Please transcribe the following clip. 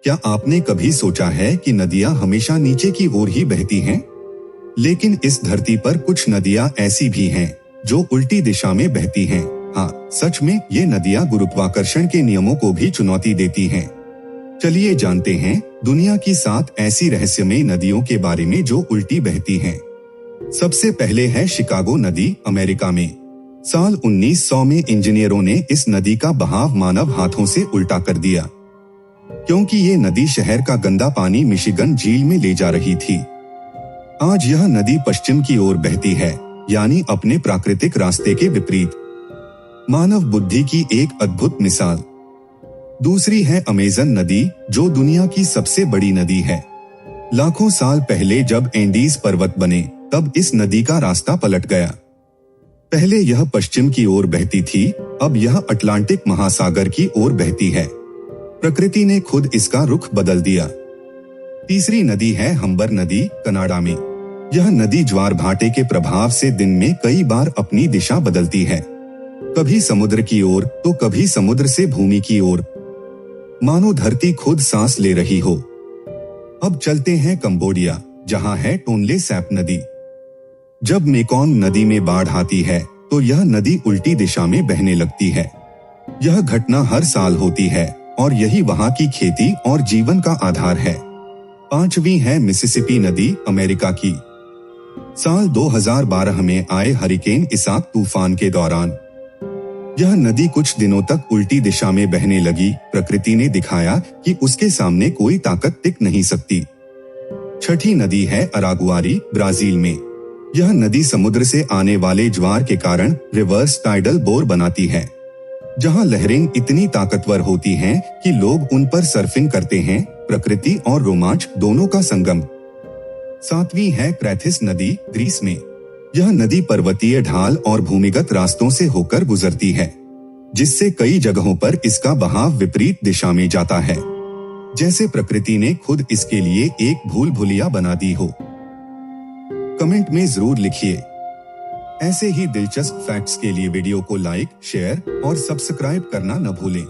क्या आपने कभी सोचा है कि नदियां हमेशा नीचे की ओर ही बहती हैं? लेकिन इस धरती पर कुछ नदियां ऐसी भी हैं जो उल्टी दिशा में बहती हैं। हाँ, सच में ये नदियां गुरुत्वाकर्षण के नियमों को भी चुनौती देती हैं। चलिए जानते हैं दुनिया की 7 ऐसी रहस्यमयी नदियों के बारे में जो उल्टी बहती हैं। सबसे पहले है शिकागो नदी, अमेरिका में। साल 1900 में इंजीनियरों ने इस नदी का बहाव मानव हाथों से उल्टा कर दिया, क्योंकि ये नदी शहर का गंदा पानी मिशिगन झील में ले जा रही थी। आज यह नदी पश्चिम की ओर बहती है, यानी अपने प्राकृतिक रास्ते के विपरीत। मानव बुद्धि की एक अद्भुत मिसाल। दूसरी है अमेज़न नदी, जो दुनिया की सबसे बड़ी नदी है। लाखों साल पहले जब एंडीज पर्वत बने, तब इस नदी का रास्ता पलट गया। पहले यह पश्चिम की ओर बहती थी, अब यह अटलांटिक महासागर की ओर बहती है। प्रकृति ने खुद इसका रुख बदल दिया। तीसरी नदी है हम्बर नदी, कनाडा में। यह नदी ज्वार भाटे के प्रभाव से दिन में कई बार अपनी दिशा बदलती है, कभी समुद्र की ओर तो कभी समुद्र से भूमि की ओर, मानो धरती खुद सांस ले रही हो। अब चलते हैं कंबोडिया, जहां है टोनले सैप नदी। जब मेकोंग नदी में बाढ़ आती है तो यह नदी उल्टी दिशा में बहने लगती है। यह घटना हर साल होती है और यही वहां की खेती और जीवन का आधार है। पांचवी है मिसिसिपी नदी, अमेरिका की। साल 2012 में आए हरिकेन इसाक तूफान के दौरान यह नदी कुछ दिनों तक उल्टी दिशा में बहने लगी। प्रकृति ने दिखाया कि उसके सामने कोई ताकत टिक नहीं सकती। छठी नदी है अरागुआरी, ब्राजील में। यह नदी समुद्र से आने वाले ज्वार के कारण रिवर्स टाइडल बोर बनाती है, जहां लहरें इतनी ताकतवर होती हैं कि लोग उन पर सर्फिंग करते हैं। प्रकृति और रोमांच दोनों का संगम। सातवीं है क्रैथिस नदी, ग्रीस में। यह नदी पर्वतीय ढाल और भूमिगत रास्तों से होकर गुजरती है, जिससे कई जगहों पर इसका बहाव विपरीत दिशा में जाता है, जैसे प्रकृति ने खुद इसके लिए एक भूल भुलैया बना दी हो। कमेंट में जरूर लिखिए। ऐसे ही दिलचस्प फैक्ट्स के लिए वीडियो को लाइक, शेयर और सब्सक्राइब करना न भूलें।